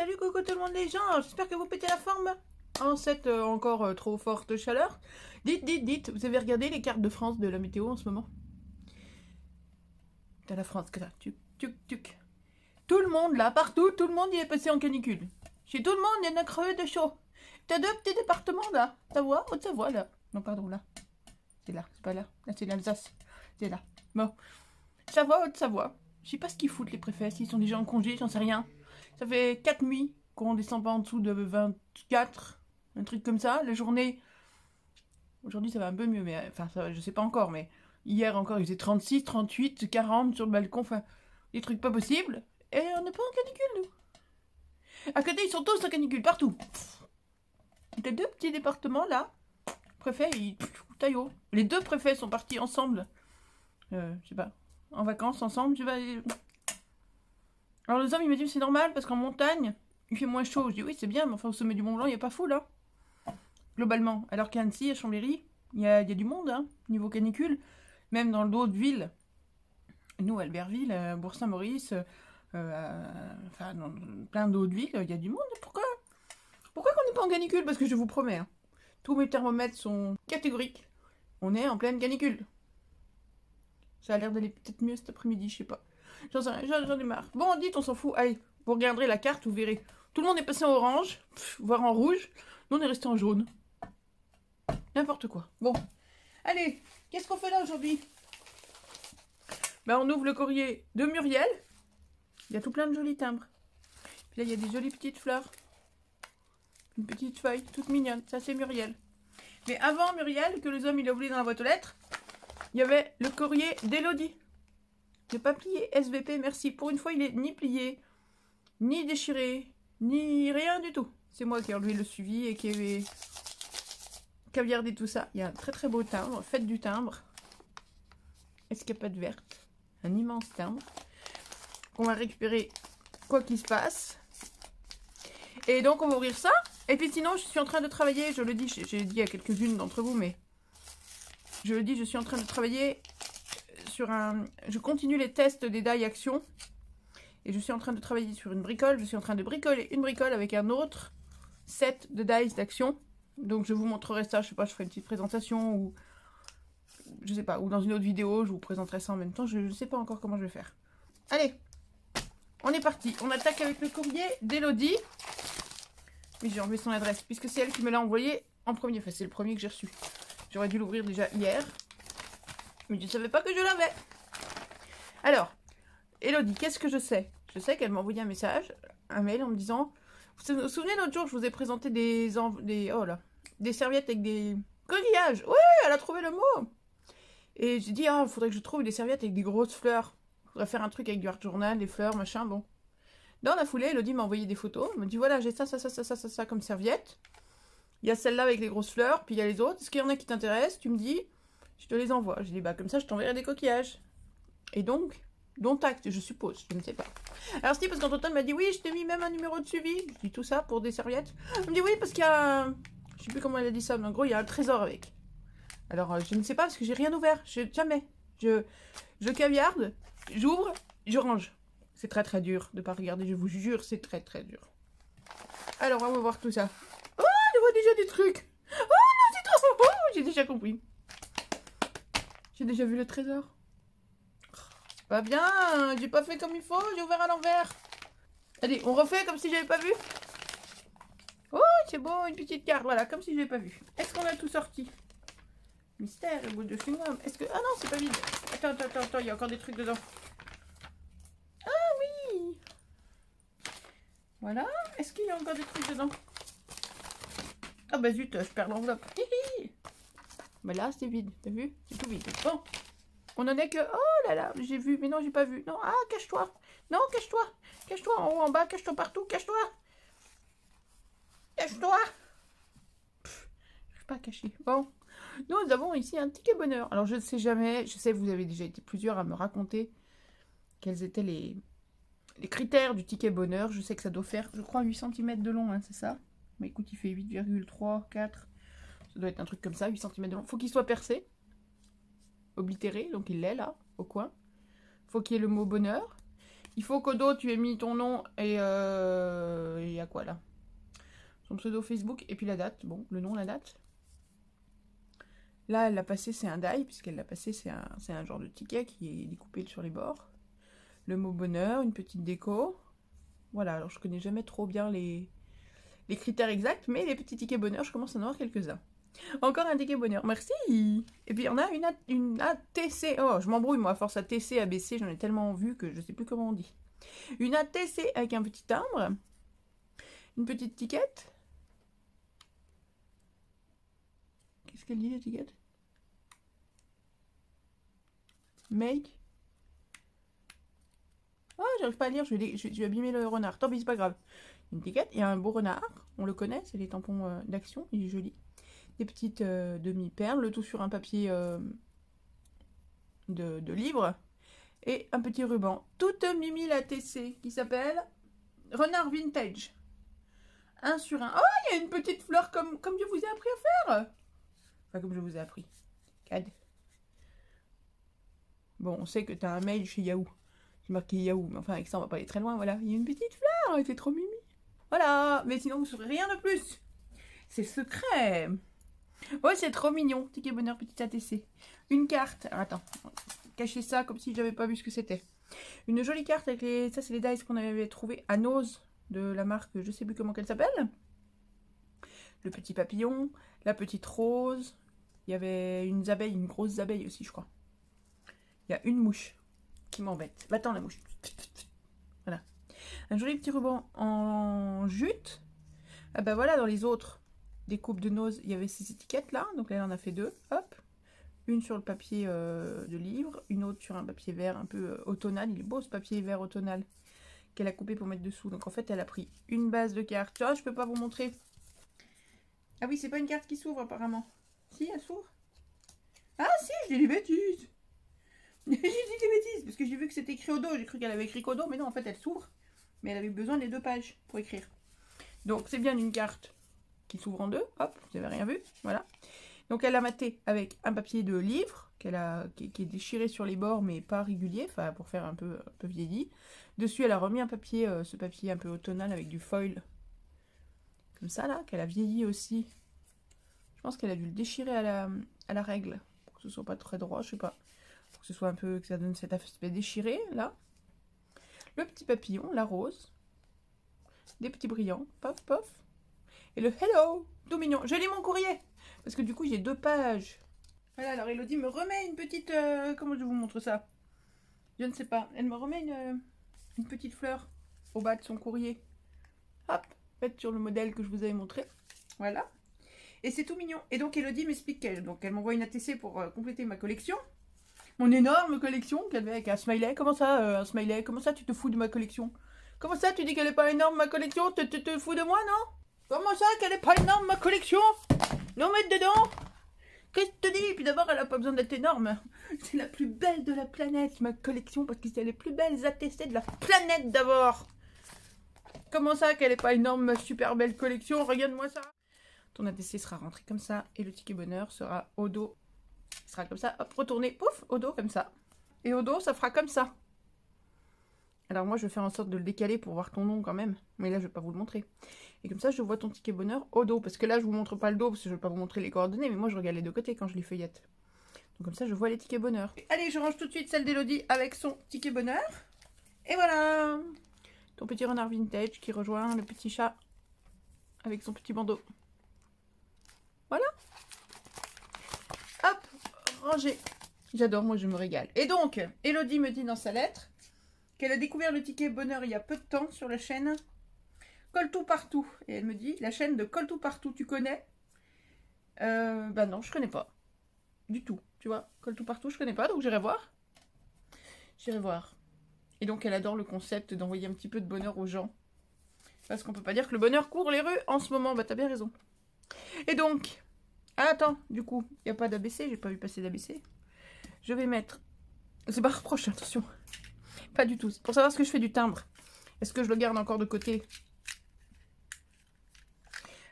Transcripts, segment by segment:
salut, coucou tout le monde les gens, j'espère que vous pétez la forme en cette encore trop forte chaleur. Dites, vous avez regardé les cartes de France de la météo en ce moment? T'as la France, que ça, tuc. Tout le monde là, partout, tout le monde il est passé en canicule. Chez tout le monde il y en a crevé de chaud. T'as deux petits départements là, Savoie, Haute-Savoie là. Non pardon là, c'est là, c'est pas là, là c'est l'Alsace, c'est là. Bon, Savoie, Haute-Savoie. Je sais pas ce qu'ils foutent les préfets, s'ils sont déjà en congé, j'en sais rien. Ça fait 4 nuits qu'on descend pas en dessous de 24, un truc comme ça. La journée, aujourd'hui ça va un peu mieux, mais enfin ça, je sais pas encore, mais hier encore il faisait 36, 38, 40 sur le balcon, enfin des trucs pas possibles. Et on n'est pas en canicule nous. À côté ils sont tous en canicule, partout. T'as deux petits départements là, préfet, taillot. Les deux préfets sont partis ensemble, je sais pas, en vacances ensemble, je vais... Alors les hommes il m'a dit c'est normal parce qu'en montagne il fait moins chaud. Je dis oui c'est bien mais enfin au sommet du Mont Blanc il n'y a pas fou là. Globalement. Alors qu'à Annecy, à Chambéry, il y a du monde hein, niveau canicule. Même dans le dos de ville. Nous Albertville, Bourg-Saint-Maurice, enfin dans plein d'autres villes, il y a du monde. Pourquoi qu'on n'est pas en canicule? Parce que je vous promets, hein, tous mes thermomètres sont catégoriques. On est en pleine canicule. Ça a l'air d'aller peut-être mieux cet après-midi, je sais pas. J'en ai marre. Bon, dites, on s'en fout. Allez, vous regarderez la carte, vous verrez. Tout le monde est passé en orange, voire en rouge. Nous, on est resté en jaune. N'importe quoi. Bon. Allez, qu'est-ce qu'on fait là aujourd'hui? Ben, on ouvre le courrier de Muriel. Il y a tout plein de jolis timbres. Puis là, il y a des jolies petites fleurs. Une petite feuille, toute mignonne. Ça, c'est Muriel. Mais avant Muriel, que les hommes, il a oublié dans la boîte aux lettres, il y avait le courrier d'Elodie. Ne pas plié, SVP, merci. Pour une fois, il est ni plié, ni déchiré, ni rien du tout. C'est moi qui ai enlevé le suivi et qui ai caviardé tout ça. Il y a un très très beau timbre, faites du timbre. Escapade verte, un immense timbre. On va récupérer quoi qu'il se passe. Et donc on va ouvrir ça. Et puis sinon, je suis en train de travailler, je le dis, j'ai dit à quelques-unes d'entre vous, mais je le dis, je suis en train de travailler sur un... Je continue les tests des die action. Et je suis en train de travailler sur une bricole. Je suis en train de bricoler une bricole avec un autre set de dies d'action. Donc je vous montrerai ça. Je sais pas, je ferai une petite présentation ou... Je sais pas, ou dans une autre vidéo, je vous présenterai ça en même temps. Je ne sais pas encore comment je vais faire. Allez, on est parti. On attaque avec le courrier d'Elodie. Oui, j'ai enlevé son adresse, puisque c'est elle qui me l'a envoyé en premier. Enfin, c'est le premier que j'ai reçu. J'aurais dû l'ouvrir déjà hier. Mais je ne savais pas que je l'avais. Alors, Elodie, qu'est-ce que je sais? Je sais qu'elle m'a envoyé un message, un mail en me disant... Vous vous souvenez l'autre jour, je vous ai présenté des serviettes avec des coquillages. Oui, elle a trouvé le mot. Et j'ai dit, ah, il faudrait que je trouve des serviettes avec des grosses fleurs. Il faudrait faire un truc avec du art journal, des fleurs, machin, bon. Dans la foulée, Elodie m'a envoyé des photos. Elle m'a dit, voilà, j'ai ça comme serviette. Il y a celle-là avec les grosses fleurs, puis il y a les autres. Est-ce qu'il y en a qui t'intéressent? Tu me dis, je te les envoie. J'ai dit, bah comme ça, je t'enverrai des coquillages. Et donc, dont acte, je suppose, je ne sais pas. Alors si, parce qu'Antoine m'a dit, oui, je t'ai mis même un numéro de suivi. Je dis tout ça pour des serviettes. Elle me dit, oui, parce qu'il y a un... Je sais plus comment elle a dit ça, mais en gros, il y a un trésor avec. Alors, je ne sais pas, parce que j'ai rien ouvert. Jamais. Je caviarde, j'ouvre, je range. C'est très très dur de pas regarder, je vous jure, c'est très très dur. Alors, on va voir tout ça. Oh, je vois déjà des trucs. Oh non, c'est trop... Oh, j'ai déjà compris. J'ai déjà vu le trésor. Pas bien, j'ai pas fait comme il faut, j'ai ouvert à l'envers. Allez, on refait comme si j'avais pas vu. Oh, c'est beau, une petite carte, voilà, comme si j'avais pas vu. Est-ce qu'on a tout sorti? Mystère, le bout de chewing-gum. Est-ce que... Ah non, c'est pas vide. Attends, il y a encore des trucs dedans. Ah oui. Voilà, est-ce qu'il y a encore des trucs dedans? Ah bah zut, je perds l'enveloppe. Bah là, c'est vide, t'as vu? C'est tout vide. Bon. On en est que... Oh là là, j'ai vu, mais non, j'ai pas vu. Non, ah, cache-toi. Non, cache-toi. Cache-toi en haut, en bas, cache-toi partout, cache-toi. Cache-toi. Je suis pas caché. Bon. Nous avons ici un ticket bonheur. Alors, je ne sais jamais, je sais, vous avez déjà été plusieurs à me raconter quels étaient les critères du ticket bonheur. Je sais que ça doit faire, je crois, 8 cm de long, hein, c'est ça? Mais écoute, il fait 8,3, 4. Ça doit être un truc comme ça, 8 cm de long. Faut qu'il soit percé. Oblitéré, donc il l'est là, au coin. Faut qu'il y ait le mot bonheur. Il faut qu'au dos, tu aies mis ton nom et il y a quoi là? Son pseudo Facebook et puis la date. Bon, le nom, la date. Là, elle l'a passé, c'est un die, puisqu'elle l'a passé, c'est un genre de ticket qui est découpé sur les bords. Le mot bonheur, une petite déco. Voilà, alors je connais jamais trop bien les critères exacts, mais les petits tickets bonheur, je commence à en avoir quelques-uns. Encore un ticket bonheur, merci. Et puis on a une ATC. Oh, je m'embrouille moi, à force ATC, ABC, j'en ai tellement vu que je sais plus comment on dit. Une ATC avec un petit timbre. Une petite ticket. Qu'est-ce qu'elle dit l'étiquette? Make. Oh, j'arrive pas à lire, je vais abîmer le renard. Tant pis, c'est pas grave. Une étiquette, il y a un beau renard, on le connaît, c'est les tampons d'action, il est joli. Des petites demi-perles, le tout sur un papier de livre. Et un petit ruban. Toute mimi la TC qui s'appelle Renard Vintage. 1 sur 1. Oh, il y a une petite fleur comme je vous ai appris à faire. Enfin, comme je vous ai appris. Cad. Bon, on sait que tu as un mail chez Yahoo. J'ai marqué Yahoo, mais enfin avec ça on va pas aller très loin, voilà. Il y a une petite fleur, c'est trop mimi. Voilà, mais sinon vous saurez rien de plus. C'est secret. Ouais, c'est trop mignon. Ticket bonheur, petite ATC. Une carte. Alors, attends, cacher ça comme si j'avais pas vu ce que c'était. Une jolie carte avec les... Ça, c'est les dice qu'on avait trouvé à Nose de la marque, je sais plus comment qu'elle s'appelle. Le petit papillon, la petite rose. Il y avait une abeille, une grosse abeille aussi, je crois. Il y a une mouche qui m'embête. Va-t'en la mouche. Voilà. Un joli petit ruban en jute. Ah bah voilà, dans les autres découpes de Nose, il y avait ces étiquettes là. Donc là, elle en a fait 2. Hop. Une sur le papier de livre, une autre sur un papier vert un peu automnal. Il est beau ce papier vert automnal qu'elle a coupé pour mettre dessous. Donc en fait, elle a pris une base de cartes. Ah, je peux pas vous montrer. Ah oui, c'est pas une carte qui s'ouvre apparemment. Si, elle s'ouvre. Ah si, je dis des bêtises. J'ai dit des bêtises parce que j'ai vu que c'était écrit au dos. J'ai cru qu'elle avait écrit qu'au dos, mais non, en fait, elle s'ouvre. Mais elle avait besoin des 2 pages pour écrire. Donc c'est bien une carte qui s'ouvre en 2. Hop, vous n'avez rien vu. Voilà. Donc elle a maté avec un papier de livre qui est déchiré sur les bords mais pas régulier, enfin pour faire un peu vieilli. Dessus elle a remis un papier, ce papier un peu automnal avec du foil comme ça là, qu'elle a vieilli aussi. Je pense qu'elle a dû le déchirer à la règle pour que ce soit pas très droit, je sais pas, pour que ce soit un peu, que ça donne cet aspect déchiré là. Le petit papillon, la rose, des petits brillants, pof pof, et le hello, tout mignon. Je lis mon courrier parce que du coup j'ai 2 pages. Voilà, alors Elodie me remet une petite... comment je vous montre ça? Je ne sais pas. Elle me remet une petite fleur au bas de son courrier. Hop, faite sur le modèle que je vous avais montré. Voilà. Et c'est tout mignon. Et donc Elodie m'explique qu'elle m'envoie une ATC pour compléter ma collection. Mon énorme collection qu'elle avait avec un smiley. Comment ça, un smiley? Comment ça tu te fous de ma collection? Comment ça tu dis qu'elle n'est pas énorme ma collection? Tu te fous de moi, non? Comment ça qu'elle n'est pas énorme ma collection? Non, mettre dedans. Qu'est-ce que je te dis? Et puis d'abord, elle n'a pas besoin d'être énorme. C'est la plus belle de la planète, ma collection, parce que c'est les plus belles ATC de la planète d'abord. Comment ça qu'elle n'est pas énorme, ma super belle collection? Regarde-moi ça. Ton ATC sera rentré comme ça, et le ticket bonheur sera au dos. Il sera comme ça, hop, retourné, pouf, au dos, comme ça. Et au dos, ça fera comme ça. Alors moi, je vais faire en sorte de le décaler pour voir ton nom quand même. Mais là, je ne vais pas vous le montrer. Et comme ça, je vois ton ticket bonheur au dos. Parce que là, je vous montre pas le dos, parce que je ne vais pas vous montrer les coordonnées. Mais moi, je regarde les 2 côtés quand je les feuillette. Donc comme ça, je vois les tickets bonheur. Allez, je range tout de suite celle d'Elodie avec son ticket bonheur. Et voilà! Ton petit renard vintage qui rejoint le petit chat avec son petit bandeau. Voilà. Hop, rangé. J'adore, moi, je me régale. Et donc, Elodie me dit dans sa lettre qu'elle a découvert le ticket bonheur il y a peu de temps sur la chaîne Coltou Partout. Et elle me dit, la chaîne de Coltou Partout, tu connais? Bah non, je connais pas. Du tout, tu vois. Coltou Partout, je connais pas, donc j'irai voir. J'irai voir. Et donc elle adore le concept d'envoyer un petit peu de bonheur aux gens. Parce qu'on peut pas dire que le bonheur court les rues en ce moment. Bah t'as bien raison. Et donc, ah, attends, du coup, il n'y a pas d'ABC, j'ai pas vu passer d'ABC. Je vais mettre... C'est pas reproche, attention. Pas du tout. C'est pour savoir ce que je fais du timbre. Est-ce que je le garde encore de côté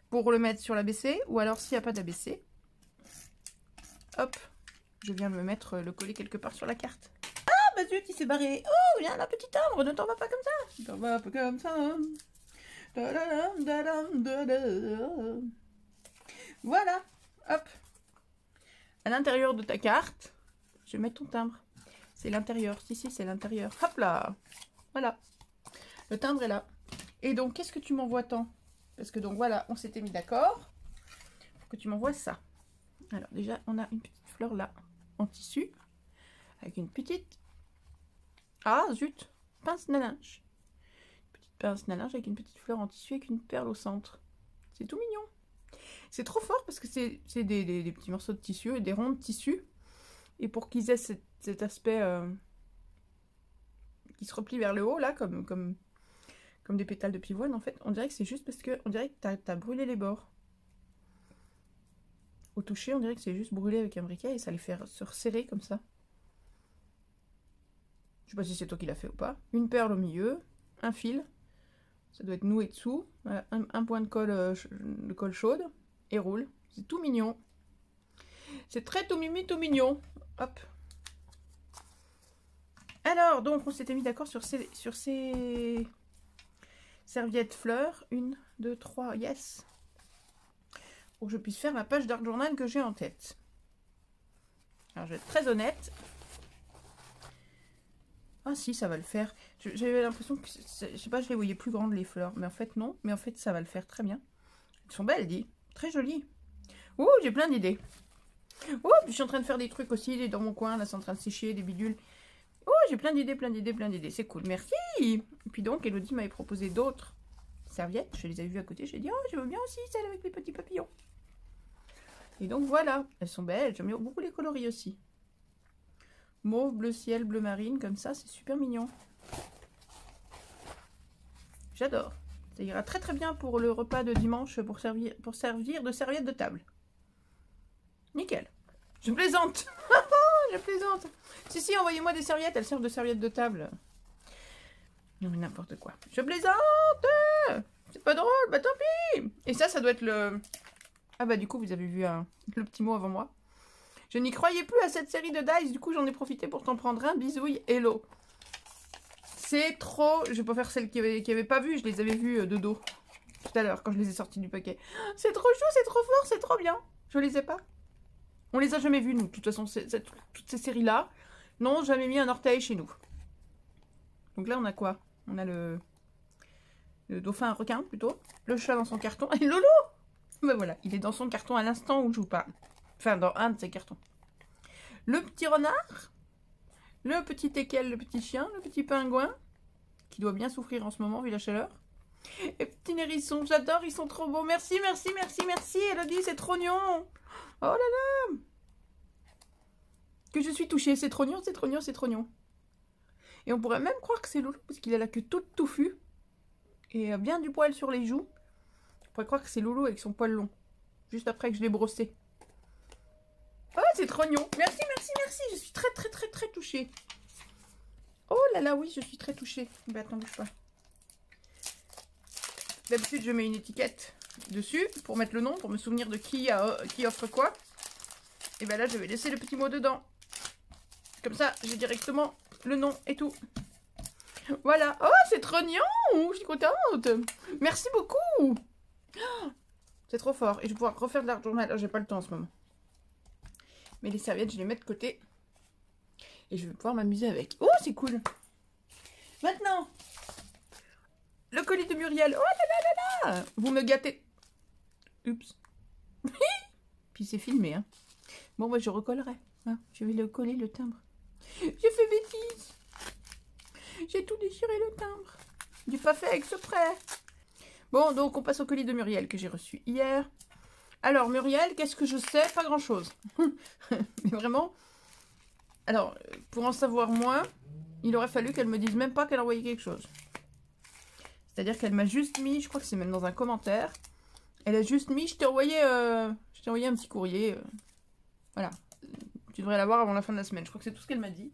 pour le mettre sur l'ABC? Ou alors s'il n'y a pas d'ABC, hop, je viens me mettre le coller quelque part sur la carte. Ah, bah zut, il s'est barré. Oh, viens là, petit timbre, ne t'en vas pas comme ça. Ne t'en vas pas comme ça. Voilà, hop. À l'intérieur de ta carte, je vais mettre ton timbre. C'est l'intérieur, si, c'est l'intérieur. Hop là, voilà. Le timbre est là. Et donc, qu'est-ce que tu m'envoies tant? Parce que donc, voilà, on s'était mis d'accord pour que tu m'envoies ça. Alors, déjà, on a une petite fleur là, en tissu, avec une petite... Ah, zut, pince à linge. Petite pince à linge avec une petite fleur en tissu avec une perle au centre. C'est tout mignon. C'est trop fort parce que c'est des petits morceaux de tissu et des ronds de tissu. Et pour qu'ils aient cet aspect qui se replie vers le haut, là, comme des pétales de pivoine, en fait, on dirait que c'est juste parce que on dirait que t'as brûlé les bords. Au toucher, on dirait que c'est juste brûlé avec un briquet et ça les fait se resserrer comme ça. Je sais pas si c'est toi qui l'as fait ou pas. Une perle au milieu, un fil, ça doit être noué dessous, voilà, un point de colle chaude et roule. C'est tout mignon. C'est très tout mimi, tout mignon. Hop. Alors, donc, on s'était mis d'accord sur ces serviettes fleurs. 1, 2, 3, yes. Pour que je puisse faire la page d'art journal que j'ai en tête. Alors, je vais être très honnête. Ah si, ça va le faire. J'avais l'impression que, je sais pas, je les voyais plus grandes les fleurs. Mais en fait, non. Mais en fait, ça va le faire très bien. Elles sont belles, dis. Très jolies. Ouh, j'ai plein d'idées. Oh, puis je suis en train de faire des trucs aussi dans mon coin. Là, c'est en train de sécher, des bidules. Oh, j'ai plein d'idées, plein d'idées, plein d'idées. C'est cool, merci. Et puis donc, Elodie m'avait proposé d'autres serviettes. Je les avais vues à côté. J'ai dit, oh, je veux bien aussi celle avec les petits papillons. Et donc, voilà. Elles sont belles. J'aime beaucoup les coloris aussi. Mauve, bleu ciel, bleu marine, comme ça. C'est super mignon. J'adore. Ça ira très très bien pour le repas de dimanche pour servir de serviette de table. Nickel. Je plaisante. Je plaisante. Si, envoyez-moi des serviettes. Elles servent de serviettes de table. Non, mais n'importe quoi. Je plaisante. C'est pas drôle. Bah tant pis. Et ça doit être le... Ah bah du coup, vous avez vu le petit mot avant moi. Je n'y croyais plus à cette série de dice. Du coup, j'en ai profité pour t'en prendre un. Bisouille, hello. C'est trop... Je vais pas faire celle qui avait pas vu. Je les avais vues de dos. Tout à l'heure, quand je les ai sortis du paquet. C'est trop chou, c'est trop fort, c'est trop bien. Je les ai pas. On les a jamais vus, nous. De toute façon, toutes ces séries-là n'ont jamais mis un orteil chez nous. Donc là, on a quoi? On a le dauphin, un requin, plutôt. Le chat dans son carton. Et Lolo! Ben voilà, il est dans son carton à l'instant où je vous parle. Enfin, dans un de ses cartons. Le petit renard. Le petit teckel, le petit chien. Le petit pingouin. Qui doit bien souffrir en ce moment, vu la chaleur. Et petit hérisson, j'adore, ils sont trop beaux. Merci, merci, merci, merci, Elodie, c'est trop mignon. Oh là là. Que je suis touchée, c'est trop mignon, c'est trop mignon, c'est trop mignon. Et on pourrait même croire que c'est Loulou, parce qu'il a la queue toute touffue. Et bien du poil sur les joues. On pourrait croire que c'est Loulou avec son poil long. Juste après que je l'ai brossé. Oh, c'est trop mignon. Merci, merci, merci. Je suis très, très, très, très touchée. Oh là là, oui, je suis très touchée. Ben attends, bouge pas. D'habitude, je mets une étiquette dessus pour mettre le nom, pour me souvenir de qui offre quoi. Et ben là, je vais laisser le petit mot dedans. Comme ça, j'ai directement le nom et tout. Voilà. Oh, c'est trop mignon. Je suis contente. Merci beaucoup. C'est trop fort. Et je vais pouvoir refaire de l'art journal. Alors, j'ai pas le temps en ce moment. Mais les serviettes, je les mets de côté. Et je vais pouvoir m'amuser avec. Oh, c'est cool. Maintenant, le colis de Muriel. Oh là là là là. Vous me gâtez. Oups. Puis c'est filmé, hein. Bon, bah, je recollerai. Hein. Je vais le coller, le timbre. J'ai fait bêtise. J'ai tout déchiré, le timbre. J'ai pas fait exprès. Bon, donc on passe au colis de Muriel que j'ai reçu hier. Alors, Muriel, qu'est-ce que je sais? Pas grand-chose. Mais vraiment. Alors, pour en savoir moins, il aurait fallu qu'elle me dise même pas qu'elle envoyait quelque chose. C'est-à-dire qu'elle m'a juste mis, je crois que c'est même dans un commentaire, elle a juste mis, je t'ai envoyé un petit courrier. Voilà. Tu devrais l'avoir avant la fin de la semaine. Je crois que c'est tout ce qu'elle m'a dit.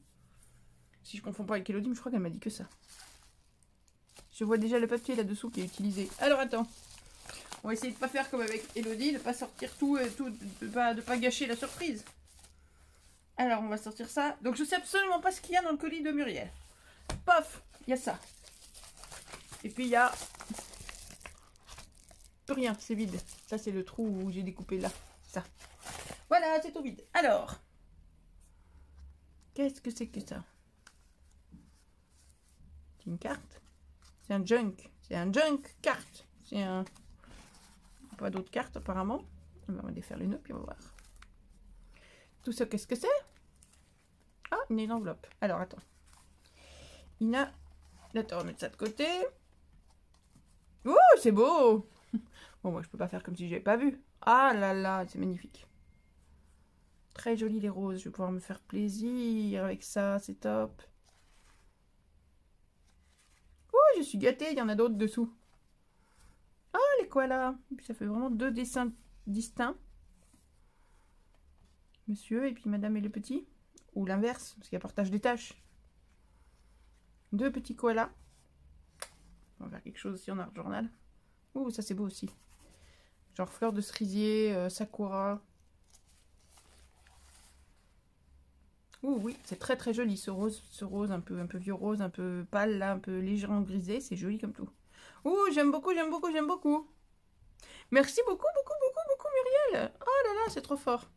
Si je confonds pas avec Elodie, mais je crois qu'elle m'a dit que ça. Je vois déjà le papier là-dessous qui est utilisé. Alors attends. On va essayer de pas faire comme avec Elodie, de pas sortir tout et tout, de pas gâcher la surprise. Alors, on va sortir ça. Donc, je sais absolument pas ce qu'il y a dans le colis de Muriel. Paf, il y a ça. Et puis, il y a... Plus rien, c'est vide. Ça, c'est le trou où j'ai découpé là. Ça. Voilà, c'est tout vide. Alors, qu'est-ce que c'est que ça? C'est une carte. C'est un junk. C'est un junk carte. C'est un... Pas d'autres cartes, apparemment. On va défaire les nœuds, puis on va voir. Tout ça, qu'est-ce que c'est? Ah, une enveloppe. Alors, attends. Ina. Attends, on va mettre ça de côté. Oh, c'est beau! Bon, moi, je peux pas faire comme si j'avais pas vu. Ah là là, c'est magnifique. Très joli les roses. Je vais pouvoir me faire plaisir avec ça. C'est top. Oh, je suis gâtée. Il y en a d'autres dessous. Ah, les koalas. Ça fait vraiment 2 dessins distincts. Monsieur et puis madame et le petit. Ou l'inverse, parce qu'il y a partage des tâches. 2 petits koalas. On va faire quelque chose aussi en art journal. Ouh, ça c'est beau aussi. Genre fleurs de cerisier, sakura. Ouh oui, c'est très très joli ce rose un peu vieux rose, un peu pâle là, un peu légèrement grisé, c'est joli comme tout. Ouh, j'aime beaucoup, j'aime beaucoup, j'aime beaucoup. Merci beaucoup, beaucoup Muriel. Oh là là, c'est trop fort.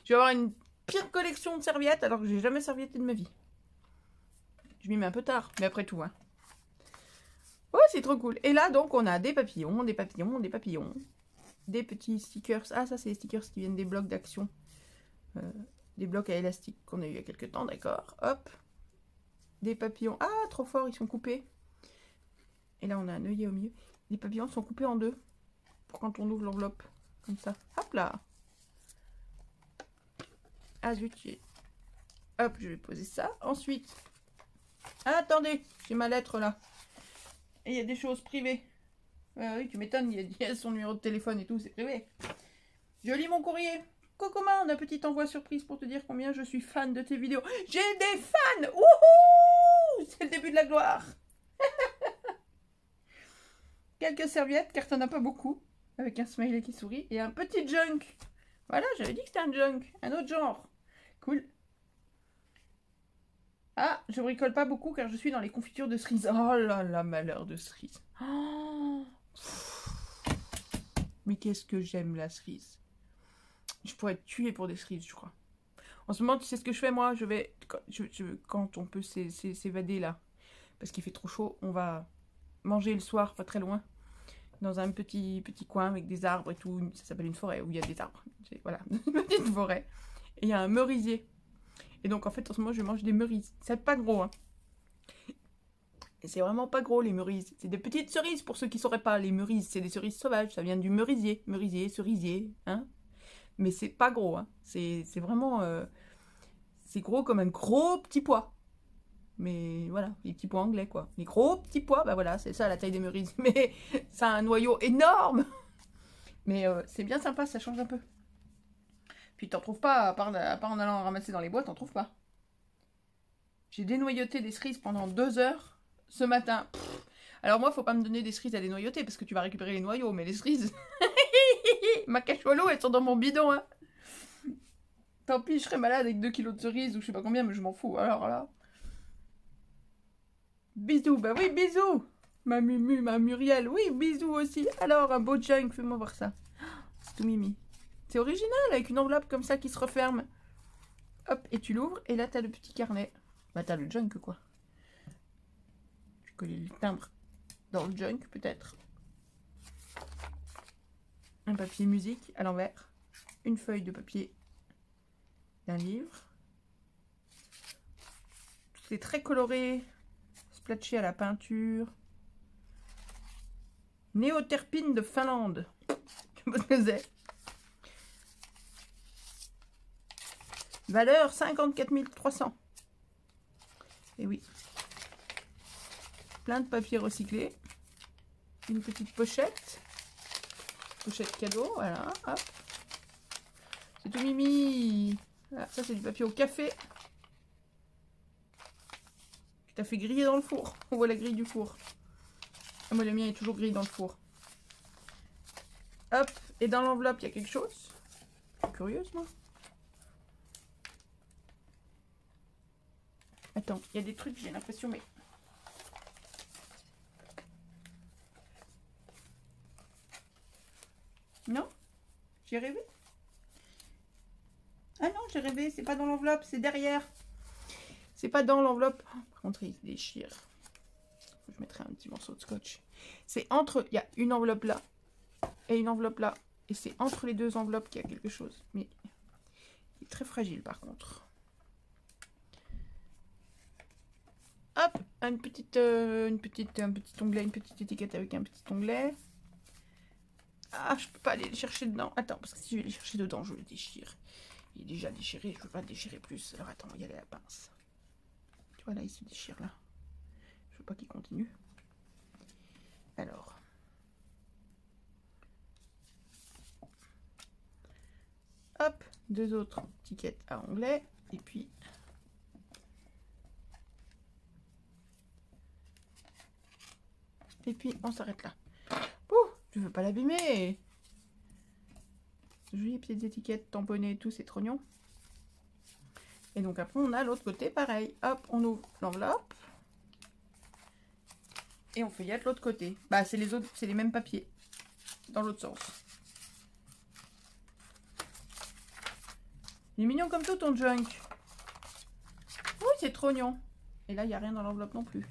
Je vais avoir une pire collection de serviettes alors que j'ai jamais servietté de ma vie. Je m'y mets un peu tard, mais après tout, hein. Oh, c'est trop cool. Et là, donc, on a des papillons, des papillons, des papillons. Des petits stickers. Ah, ça, c'est les stickers qui viennent des blocs d'action. Des blocs à élastique qu'on a eu il y a quelques temps, d'accord. Hop. Des papillons. Ah, trop fort, ils sont coupés. Et là, on a un œillet au milieu. Les papillons sont coupés en 2. Pour quand on ouvre l'enveloppe. Comme ça. Hop là. Ah, zut. Hop, je vais poser ça. Ensuite. Ah, attendez, j'ai ma lettre là. Et il y a des choses privées. Oui, tu m'étonnes, il y a son numéro de téléphone et tout, c'est privé. Je lis mon courrier. Cocoman, un petit envoi surprise pour te dire combien je suis fan de tes vidéos. J'ai des fans. Wouhou! C'est le début de la gloire. Quelques serviettes, car t'en as pas beaucoup. Avec un smiley qui sourit. Et un petit junk. Voilà, j'avais dit que c'était un junk. Un autre genre. Cool. Ah, je bricole pas beaucoup car je suis dans les confitures de cerises. Oh là là, malheur de cerise. Oh. Mais qu'est-ce que j'aime la cerise. Je pourrais être tuée pour des cerises, je crois. En ce moment, tu sais ce que je fais, moi? Je vais, quand on peut s'évader là, parce qu'il fait trop chaud, on va manger le soir, pas très loin, dans un petit coin avec des arbres et tout. Ça s'appelle une forêt où il y a des arbres. Voilà, une petite forêt. Et il y a un merisier. Et donc, en fait, en ce moment, je mange des merises. C'est pas gros, hein. Et c'est vraiment pas gros, les merises. C'est des petites cerises, pour ceux qui sauraient pas. Les merises, c'est des cerises sauvages. Ça vient du merisier. Merisier, cerisier, hein. Mais c'est pas gros, hein. C'est vraiment... c'est gros comme un gros petit pois. Mais voilà, les petits pois anglais, quoi. Les gros petits pois, bah voilà, c'est ça la taille des merises. Mais ça a un noyau énorme. Mais c'est bien sympa, ça change un peu. Puis t'en trouves pas, à part en allant ramasser dans les boîtes, t'en trouves pas. J'ai dénoyauté des cerises pendant 2 heures ce matin. Pff. Alors moi, faut pas me donner des cerises à dénoyauter parce que tu vas récupérer les noyaux, mais les cerises... Ma cacholo, elles sont dans mon bidon, hein. Tant pis, je serais malade avec 2 kilos de cerises ou je sais pas combien, mais je m'en fous. Alors là... Bisous, bah oui, bisous. Ma Mumu, ma Muriel, oui, bisous aussi. Alors, un beau junk, fais-moi voir ça. C'est tout mimi. C'est original, avec une enveloppe comme ça qui se referme. Hop, et tu l'ouvres, et là, t'as le petit carnet. Bah, t'as le junk, quoi. Je vais coller le timbre dans le junk, peut-être. Un papier musique à l'envers. Une feuille de papier d'un livre. Tout est très coloré. Splatché à la peinture. Néoterpine de Finlande. Je sais pas ce que c'est. Valeur 54 300. Et oui. Plein de papier recyclé. Une petite pochette. Pochette cadeau, voilà. Hop. C'est tout mimi. Voilà, ça c'est du papier au café. Que t'as fait griller dans le four. On voit la grille du four. Ah, moi le mien est toujours grillé dans le four. Hop. Et dans l'enveloppe il y a quelque chose. Curieuse moi. Attends, il y a des trucs, j'ai l'impression, mais... Non? J'ai rêvé? Ah non, j'ai rêvé, c'est pas dans l'enveloppe, c'est derrière. C'est pas dans l'enveloppe. Par contre, il se déchire. Je mettrai un petit morceau de scotch. C'est entre... Il y a une enveloppe là et une enveloppe là. Et c'est entre les deux enveloppes qu'il y a quelque chose. Mais il est très fragile par contre. Hop, un petit onglet, une petite étiquette avec un petit onglet. Ah, je peux pas aller le chercher dedans. Attends, parce que si je vais les chercher dedans, je le déchire. Il est déjà déchiré, je veux pas le déchirer plus. Alors attends, il y a la pince. Tu vois là, il se déchire là. Je veux pas qu'il continue. Alors. Hop, deux autres étiquettes à onglet. Et puis... on s'arrête là. Ouh, je veux pas l'abîmer. Jolies petites étiquettes tamponnées et tout, c'est trop mignon. Et donc après on a l'autre côté pareil. Hop, on ouvre l'enveloppe. Et on feuillette l'autre côté. Bah c'est les autres, c'est les mêmes papiers. Dans l'autre sens. Il est mignon comme tout ton junk. Oui, c'est trop mignon. Et là, il n'y a rien dans l'enveloppe non plus.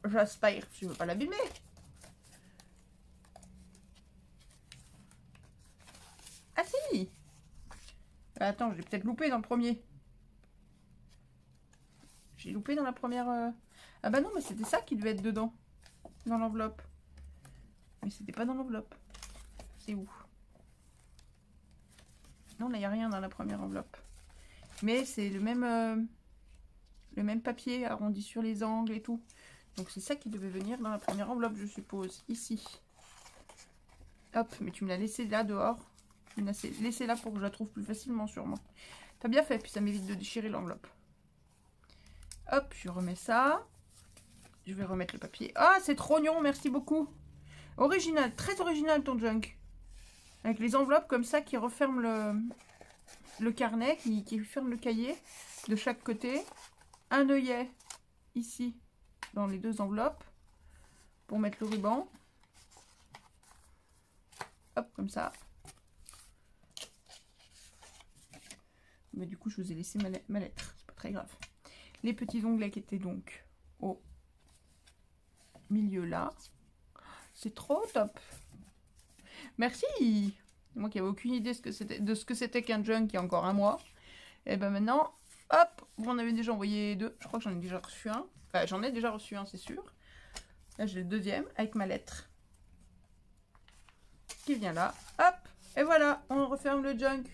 J'aspire, je veux pas l'abîmer. Ah si! Attends, je l'ai peut-être loupé dans le premier. J'ai loupé dans la première... Ah bah non, mais c'était ça qui devait être dedans. Dans l'enveloppe. Mais c'était pas dans l'enveloppe. C'est où? Non, là, il n'y a rien dans la première enveloppe. Mais c'est le même papier arrondi sur les angles et tout. Donc c'est ça qui devait venir dans la première enveloppe, je suppose. Ici. Hop, mais tu me l'as laissé là dehors. Tu me l'as laissé là pour que je la trouve plus facilement sûrement. T'as bien fait, puis ça m'évite de déchirer l'enveloppe. Hop, je remets ça. Je vais remettre le papier. Ah, c'est trop mignon, merci beaucoup. Original, très original ton junk. Avec les enveloppes comme ça qui referment le carnet, qui ferment le cahier de chaque côté. Un œillet ici dans les deux enveloppes pour mettre le ruban. Hop, comme ça. Mais du coup, je vous ai laissé ma lettre. C'est pas très grave. Les petits onglets qui étaient donc au milieu là. C'est trop top. Merci. Moi qui n'avais aucune idée de ce que c'était qu'un junk il y a encore un mois. Et ben maintenant, hop, vous en avez déjà envoyé deux. Je crois que j'en ai déjà reçu un. Enfin, j'en ai déjà reçu un, c'est sûr. Là, j'ai le deuxième avec ma lettre. Qui vient là. Hop. Et voilà, on referme le junk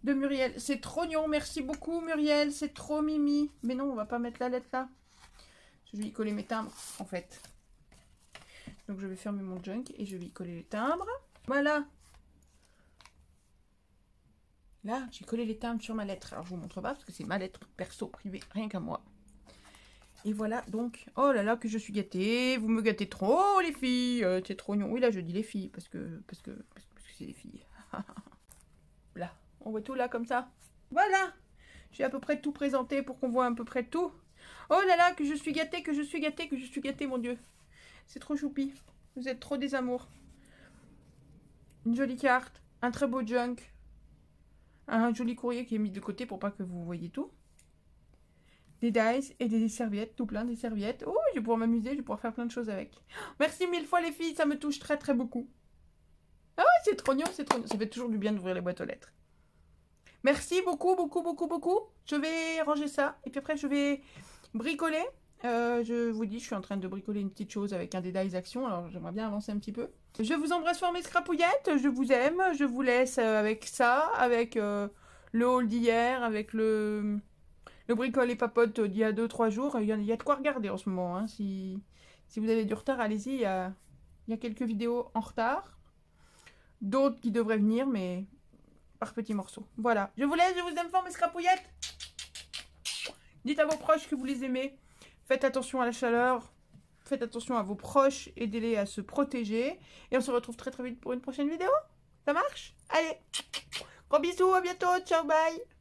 de Muriel. C'est trop mignon. Merci beaucoup, Muriel. C'est trop mimi. Mais non, on va pas mettre la lettre là. Je vais y coller mes timbres, en fait. Donc, je vais fermer mon junk et je vais y coller les timbres. Voilà. Là, j'ai collé les timbres sur ma lettre. Alors, je vous montre pas parce que c'est ma lettre perso, privée, rien qu'à moi. Et voilà, donc, oh là là, que je suis gâtée. Vous me gâtez trop, les filles. C'est trop mignon. Oui, là, je dis les filles parce que c'est les filles. Là, on voit tout là comme ça. Voilà. J'ai à peu près tout présenté pour qu'on voit à peu près tout. Oh là là, que je suis gâtée, que je suis gâtée, que je suis gâtée, mon Dieu. C'est trop choupi. Vous êtes trop des amours. Une jolie carte, un très beau junk. Un joli courrier qui est mis de côté pour pas que vous voyez tout. Des dice et des serviettes, tout plein des serviettes. Oh, je vais pouvoir m'amuser, je vais pouvoir faire plein de choses avec. Merci mille fois les filles, ça me touche très très beaucoup. Ah, c'est trop mignon, c'est trop mignon. Ça fait toujours du bien d'ouvrir les boîtes aux lettres. Merci beaucoup, beaucoup, beaucoup, beaucoup. Je vais ranger ça et puis après je vais bricoler. Je vous dis, je suis en train de bricoler une petite chose avec un des dice action, alors j'aimerais bien avancer un petit peu. Je vous embrasse fort mes scrapouillettes, je vous aime, je vous laisse avec ça, avec le haul d'hier, avec le bricole et papote d'il y a 2-3 jours. Il y a de quoi regarder en ce moment, hein. Si vous avez du retard, allez-y, il y a quelques vidéos en retard, d'autres qui devraient venir, mais par petits morceaux. Voilà, je vous laisse, je vous aime fort mes scrapouillettes. Dites à vos proches que vous les aimez. Faites attention à la chaleur, faites attention à vos proches, aidez-les à se protéger. Et on se retrouve très très vite pour une prochaine vidéo. Ça marche? Allez, gros bisous, à bientôt, ciao, bye.